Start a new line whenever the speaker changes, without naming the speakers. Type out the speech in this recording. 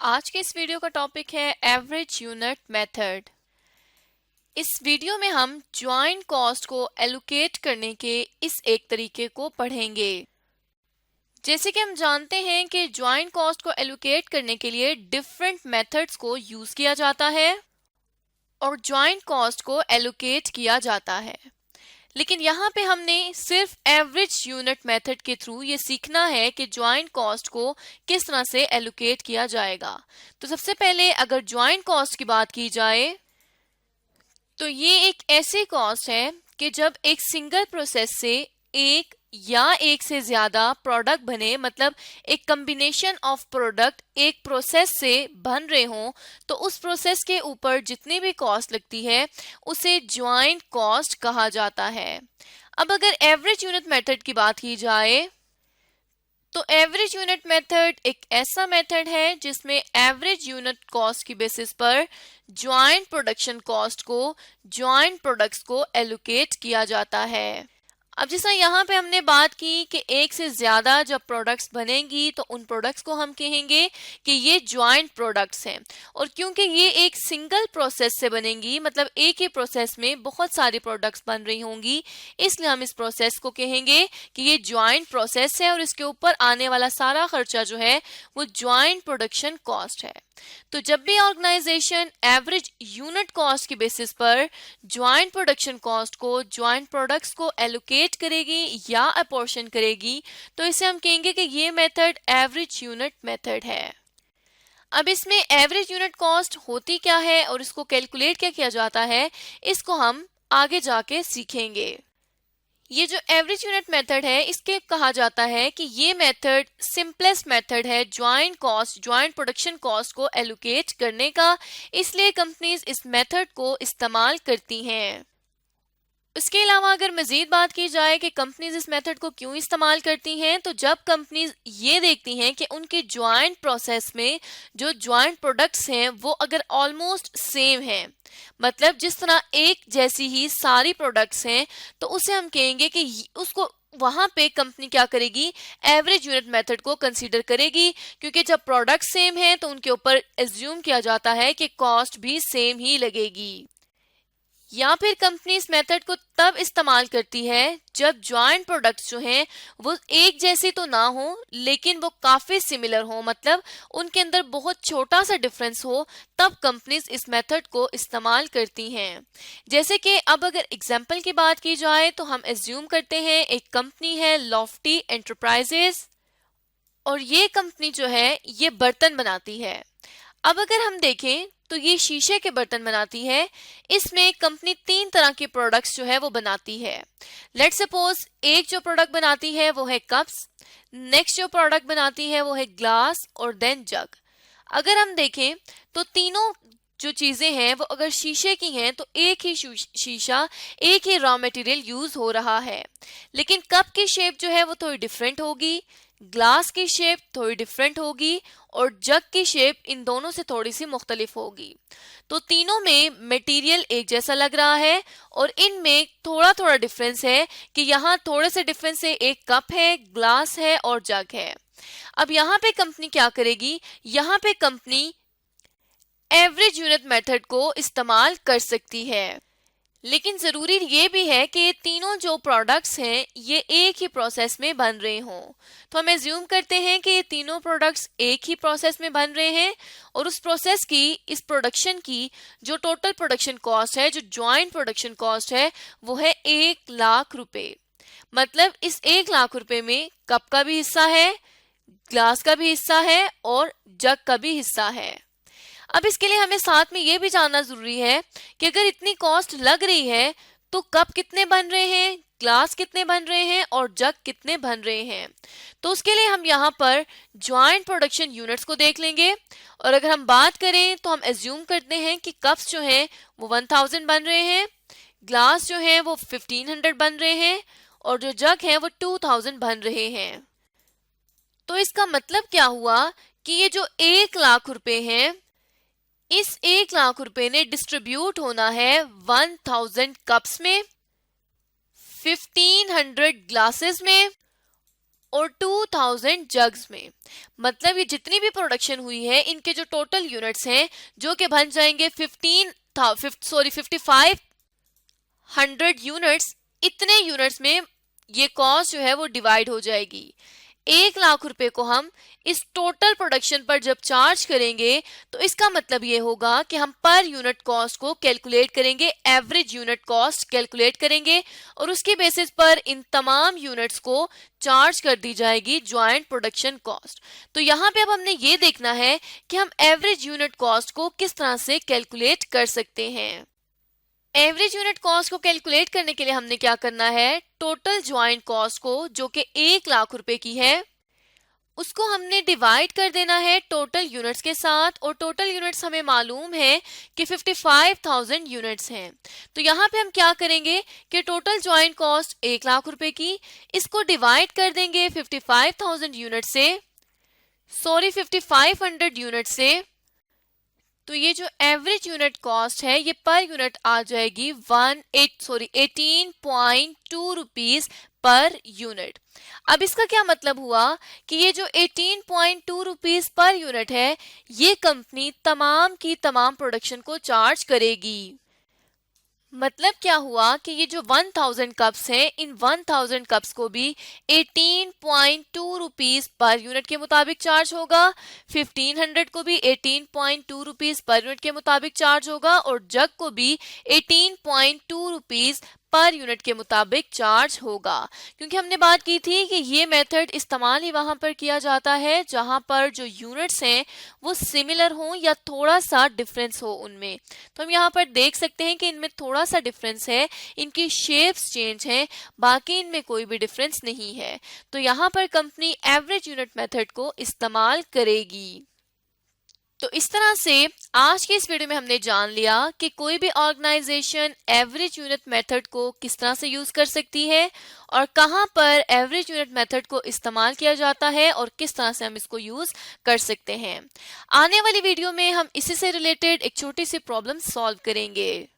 आज के इस वीडियो का टॉपिक है एवरेज यूनिट मेथड। इस वीडियो में हम ज्वाइंट कॉस्ट को एलोकेट करने के इस एक तरीके को पढ़ेंगे। जैसे कि हम जानते हैं कि ज्वाइंट कॉस्ट को एलोकेट करने के लिए डिफरेंट मेथड्स को यूज किया जाता है और ज्वाइंट कॉस्ट को एलोकेट किया जाता है, लेकिन यहाँ पे हमने सिर्फ एवरेज यूनिट मेथड के थ्रू ये सीखना है कि ज्वाइंट कॉस्ट को किस तरह से एलोकेट किया जाएगा। तो सबसे पहले अगर ज्वाइंट कॉस्ट की बात की जाए तो ये एक ऐसी कॉस्ट है कि जब एक सिंगल प्रोसेस से एक या एक से ज्यादा प्रोडक्ट बने, मतलब एक कॉम्बिनेशन ऑफ प्रोडक्ट एक प्रोसेस से बन रहे हों, तो उस प्रोसेस के ऊपर जितनी भी कॉस्ट लगती है उसे ज्वाइंट कॉस्ट कहा जाता है। अब अगर एवरेज यूनिट मेथड की बात की जाए तो एवरेज यूनिट मेथड एक ऐसा मेथड है जिसमें एवरेज यूनिट कॉस्ट की बेसिस पर ज्वाइंट प्रोडक्शन कॉस्ट को ज्वाइंट प्रोडक्ट्स को एलोकेट किया जाता है। अब जैसा यहाँ पे हमने बात की कि एक से ज्यादा जब प्रोडक्ट्स बनेंगी तो उन प्रोडक्ट्स को हम कहेंगे कि ये ज्वाइंट प्रोडक्ट्स हैं, और क्योंकि ये एक सिंगल प्रोसेस से बनेंगी, मतलब एक ही प्रोसेस में बहुत सारी प्रोडक्ट्स बन रही होंगी, इसलिए हम इस प्रोसेस को कहेंगे कि ये ज्वाइंट प्रोसेस है और इसके ऊपर आने वाला सारा खर्चा जो है वो ज्वाइंट प्रोडक्शन कॉस्ट है। तो जब भी ऑर्गेनाइजेशन एवरेज यूनिट कॉस्ट की बेसिस पर ज्वाइंट प्रोडक्शन कॉस्ट को ज्वाइंट प्रोडक्ट्स को एलोकेट करेगी या अपोर्शन करेगी तो इसे हम कहेंगे कि ये मेथड एवरेज यूनिट मेथड है। अब इसमें एवरेज यूनिट कॉस्ट होती क्या है और इसको कैलकुलेट क्या किया जाता है, इसको हम आगे जाके सीखेंगे। ये जो एवरेज यूनिट मेथड है इसके कहा जाता है कि ये मेथड सिंपलेस्ट मेथड है joint cost joint production cost को एलोकेट करने का, इसलिए कंपनीज इस मेथड को इस्तेमाल करती हैं। इसके अलावा अगर मजीद बात की जाए कि कंपनीज इस मेथड को क्यों इस्तेमाल करती हैं, तो जब कंपनीज ये देखती हैं कि उनके ज्वाइंट प्रोसेस में जो ज्वाइंट प्रोडक्ट्स हैं वो अगर ऑलमोस्ट सेम हैं, मतलब जिस तरह एक जैसी ही सारी प्रोडक्ट्स हैं, तो उसे हम कहेंगे कि उसको वहां पे कंपनी क्या करेगी, एवरेज यूनिट मेथड को कंसीडर करेगी, क्योंकि जब प्रोडक्ट सेम है तो उनके ऊपर एज्यूम किया जाता है कि कॉस्ट भी सेम ही लगेगी। या फिर कंपनी इस मेथड को तब इस्तेमाल करती है जब ज्वाइंट प्रोडक्ट्स जो हैं वो एक जैसे तो ना हो लेकिन वो काफी सिमिलर हो, मतलब उनके अंदर बहुत छोटा सा डिफरेंस हो, तब कंपनीज इस मेथड को इस्तेमाल करती हैं। जैसे कि अब अगर एग्जांपल की बात की जाए तो हम एज्यूम करते हैं एक कंपनी है लॉफ्टी एंटरप्राइजेस, और ये कंपनी जो है ये बर्तन बनाती है। अब अगर हम देखें तो ये शीशे के बर्तन बनाती है। इसमें कंपनी 3 तरह के प्रोडक्ट्स जो है वो बनाती है। लेट्स सपोज एक जो प्रोडक्ट बनाती है वो है कप्स, नेक्स्ट जो प्रोडक्ट बनाती है वो है ग्लास और देन जग। अगर हम देखें तो तीनों जो चीजें हैं वो अगर शीशे की हैं तो एक ही शीशा एक ही रॉ मटेरियल यूज हो रहा है, लेकिन कप की शेप जो है वो थोड़ी डिफरेंट होगी, ग्लास की शेप थोड़ी डिफरेंट होगी और जग की शेप इन दोनों से थोड़ी सी मुख्तलिफ होगी। तो तीनों में मटेरियल एक जैसा लग रहा है और इनमें थोड़ा थोड़ा डिफरेंस है कि यहाँ थोड़े से डिफरेंस है, एक कप है, ग्लास है और जग है। अब यहाँ पे कंपनी क्या करेगी, यहाँ पे कंपनी एवरेज यूनिट मेथड को इस्तेमाल कर सकती है, लेकिन जरूरी ये भी है कि ये तीनों जो प्रोडक्ट्स हैं ये एक ही प्रोसेस में बन रहे हों। तो हम एज्यूम करते हैं कि ये तीनों प्रोडक्ट्स एक ही प्रोसेस में बन रहे हैं और उस प्रोसेस की, इस प्रोडक्शन की जो टोटल प्रोडक्शन कॉस्ट है, जो ज्वाइंट प्रोडक्शन कॉस्ट है, वो है 1 लाख रुपए। मतलब इस 1 लाख रुपए में कप का भी हिस्सा है, ग्लास का भी हिस्सा है और जग का भी हिस्सा है। अब इसके लिए हमें साथ में ये भी जानना जरूरी है कि अगर इतनी कॉस्ट लग रही है तो कप कितने बन रहे हैं, ग्लास कितने बन रहे हैं और जग कितने बन रहे हैं। तो उसके लिए हम यहाँ पर ज्वाइंट प्रोडक्शन यूनिट्स को देख लेंगे, और अगर हम बात करें तो हम एज्यूम करते हैं कि कप्स जो हैं वो 1000 बन रहे हैं, ग्लास जो है वो 1500 बन रहे हैं और जो जग है वो 2000 बन रहे हैं। तो इसका मतलब क्या हुआ कि ये जो 1 लाख रुपए हैं, इस 1 लाख रुपए ने डिस्ट्रीब्यूट होना है 1000 कप्स में, 1500 ग्लासेस में और 2000 जग्स में। मतलब ये जितनी भी प्रोडक्शन हुई है इनके जो टोटल यूनिट्स हैं जो कि बन जाएंगे 5500 यूनिट्स, इतने यूनिट्स में ये कॉस्ट जो है वो डिवाइड हो जाएगी। 1 लाख रुपए को हम इस टोटल प्रोडक्शन पर जब चार्ज करेंगे तो इसका मतलब ये होगा कि हम पर यूनिट कॉस्ट को कैलकुलेट करेंगे, एवरेज यूनिट कॉस्ट कैलकुलेट करेंगे और उसके बेसिस पर इन तमाम यूनिट्स को चार्ज कर दी जाएगी ज्वाइंट प्रोडक्शन कॉस्ट। तो यहाँ पे अब हमने ये देखना है कि हम एवरेज यूनिट कॉस्ट को किस तरह से कैलकुलेट कर सकते हैं। एवरेज यूनिट कॉस्ट को कैलकुलेट करने के लिए हमने क्या करना है, टोटल ज्वाइंट कॉस्ट को जो कि 1 लाख रुपए की है उसको हमने डिवाइड कर देना है टोटल यूनिट्स के साथ, और टोटल यूनिट्स हमें मालूम है कि 55,000 यूनिट्स हैं। तो यहाँ पे हम क्या करेंगे कि टोटल ज्वाइंट कॉस्ट 1 लाख रुपए की, इसको डिवाइड कर देंगे 55,000 यूनिट से, 5500 यूनिट से। तो ये जो एवरेज यूनिट कॉस्ट है ये पर यूनिट आ जाएगी 18.2 रुपीज पर यूनिट। अब इसका क्या मतलब हुआ कि ये जो 18.2 रुपीज पर यूनिट है ये कंपनी तमाम की तमाम प्रोडक्शन को चार्ज करेगी। मतलब क्या हुआ कि ये जो 1000 कप्स हैं इन 1000 कप्स को भी 18.2 रुपीज पर यूनिट के मुताबिक चार्ज होगा, 1500 को भी 18.2 रुपीज पर यूनिट के मुताबिक चार्ज होगा और जग को भी 18.2 रुपीज पर यूनिट के मुताबिक चार्ज होगा। क्योंकि हमने बात की थी कि ये मेथड इस्तेमाल ही वहां पर किया जाता है जहां पर जो यूनिट्स हैं वो सिमिलर हों या थोड़ा सा डिफरेंस हो उनमें। तो हम यहाँ पर देख सकते हैं कि इनमें थोड़ा सा डिफरेंस है, इनकी शेप्स चेंज हैं, बाकी इनमें कोई भी डिफरेंस नहीं है। तो यहाँ पर कंपनी एवरेज यूनिट मेथड को इस्तेमाल करेगी। तो इस तरह से आज की इस वीडियो में हमने जान लिया कि कोई भी ऑर्गेनाइजेशन एवरेज यूनिट मेथड को किस तरह से यूज कर सकती है और कहां पर एवरेज यूनिट मेथड को इस्तेमाल किया जाता है और किस तरह से हम इसको यूज कर सकते हैं। आने वाली वीडियो में हम इसी से रिलेटेड एक छोटी सी प्रॉब्लम सॉल्व करेंगे।